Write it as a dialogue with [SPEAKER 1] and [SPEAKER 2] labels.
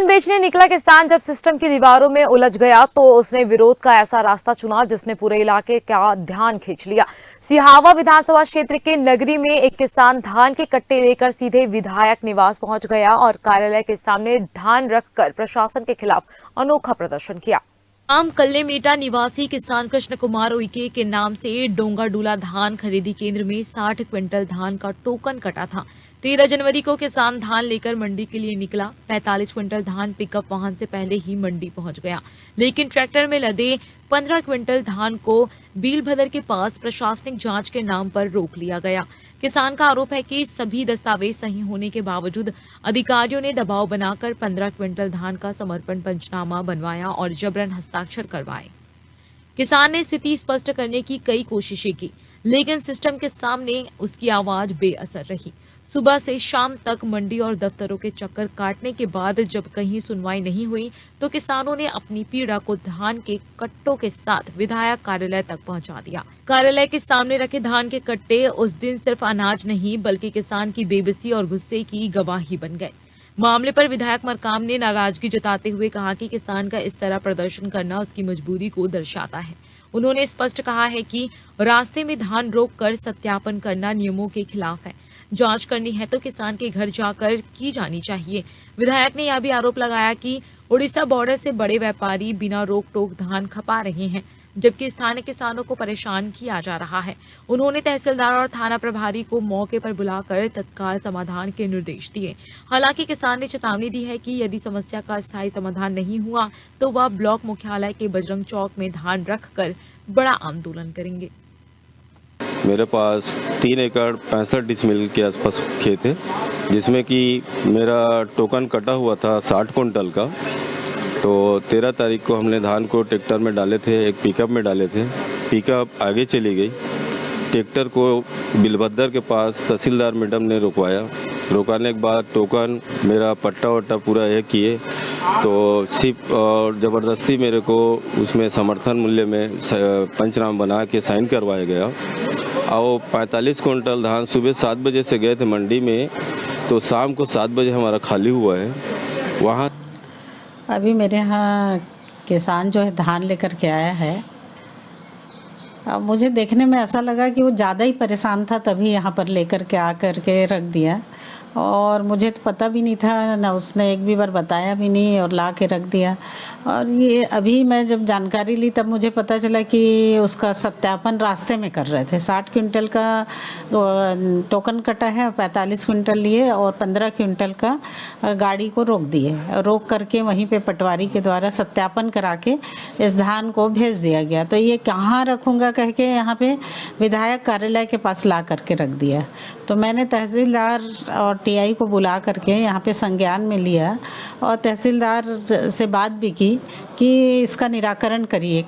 [SPEAKER 1] धान बेचने निकला किसान जब सिस्टम की दीवारों में उलझ गया तो उसने विरोध का ऐसा रास्ता चुना जिसने पूरे इलाके का ध्यान खींच लिया। सिहावा विधानसभा क्षेत्र के नगरी में एक किसान धान के कट्टे लेकर सीधे विधायक निवास पहुंच गया और कार्यालय के सामने धान रखकर प्रशासन के खिलाफ अनोखा प्रदर्शन किया। आम कल्लेमेटा निवासी किसान कृष्ण कुमार उइके के नाम से डोंगाडूला धान खरीदी केंद्र में 60 क्विंटल धान का टोकन कटा था। 13 जनवरी को किसान धान लेकर मंडी के लिए निकला। 45 क्विंटल धान पिकअप वाहन से पहले ही मंडी पहुंच गया, लेकिन ट्रैक्टर में लदे 15 क्विंटल धान को बीलभदर के पास प्रशासनिक जांच के नाम पर रोक लिया गया। किसान का आरोप है कि सभी दस्तावेज सही होने के बावजूद अधिकारियों ने दबाव बनाकर 15 क्विंटल धान का समर्पण पंचनामा बनवाया और जबरन हस्ताक्षर करवाए। किसान ने स्थिति स्पष्ट करने की कई कोशिशें की, लेकिन सिस्टम के सामने उसकी आवाज बेअसर रही। सुबह से शाम तक मंडी और दफ्तरों के चक्कर काटने के बाद जब कहीं सुनवाई नहीं हुई तो किसानों ने अपनी पीड़ा को धान के कट्टों के साथ विधायक कार्यालय तक पहुंचा दिया। कार्यालय के सामने रखे धान के कट्टे उस दिन सिर्फ अनाज नहीं बल्कि किसान की बेबसी और गुस्से की गवाही बन गए। मामले पर विधायक मरकाम ने नाराजगी जताते हुए कहा कि किसान का इस तरह प्रदर्शन करना उसकी मजबूरी को दर्शाता है। उन्होंने स्पष्ट कहा है कि रास्ते में धान रोककर सत्यापन करना नियमों के खिलाफ है। जांच करनी है तो किसान के घर जाकर की जानी चाहिए। विधायक ने यह भी आरोप लगाया कि उड़ीसा बॉर्डर से बड़े व्यापारी बिना रोक टोक धान खपा रहे हैं, जबकि स्थानीय किसानों को परेशान किया जा रहा है। उन्होंने तहसीलदार और थाना प्रभारी को मौके पर बुलाकर तत्काल समाधान के निर्देश दिए। हालांकि किसान ने चेतावनी दी है कि यदि समस्या का स्थायी समाधान नहीं हुआ तो वह ब्लॉक मुख्यालय के बजरंग चौक में धान रखकर बड़ा आंदोलन करेंगे।
[SPEAKER 2] मेरे पास 3 एकड़ 65 डिसमिल के आसपास खेत है, जिसमें कि मेरा टोकन कटा हुआ था 60 कुंटल का। तो 13 तारीख को हमने धान को ट्रैक्टर में डाले थे, एक पिकअप में डाले थे। पिकअप आगे चली गई, ट्रैक्टर को बिलभद्र के पास तहसीलदार मैडम ने रुकवाया। रुकाने के बाद टोकन मेरा पट्टा वट्टा पूरा एक किए, तो सिर्फ और ज़बरदस्ती मेरे को उसमें समर्थन मूल्य में पंचनामा बना के साइन करवाया गया। और 45 कुंटल धान सुबह 7 बजे से गए थे मंडी में, तो शाम को 7 बजे हमारा खाली हुआ है। वहाँ
[SPEAKER 3] अभी मेरे यहाँ किसान जो है धान लेकर के आया है। अब मुझे देखने में ऐसा लगा कि वो ज़्यादा ही परेशान था, तभी यहाँ पर लेकर के आ कर के रख दिया। और मुझे तो पता भी नहीं था, ना उसने एक भी बार बताया भी नहीं और ला के रख दिया। और ये अभी मैं जब जानकारी ली तब मुझे पता चला कि उसका सत्यापन रास्ते में कर रहे थे। 60 क्विंटल का टोकन कटा है, 45 क्विंटल लिए और 15 क्विंटल का गाड़ी को रोक दिए। रोक करके वहीं पे पटवारी के द्वारा सत्यापन करा के इस धान को भेज दिया गया। तो ये कहाँ रखूँगा कह के यहाँ पे विधायक कार्यालय के पास ला करके रख दिया। तो मैंने तहसीलदार और टीआई को बुला करके यहाँ पे संज्ञान में लिया और तहसीलदार से बात भी की कि इसका निराकरण करिए।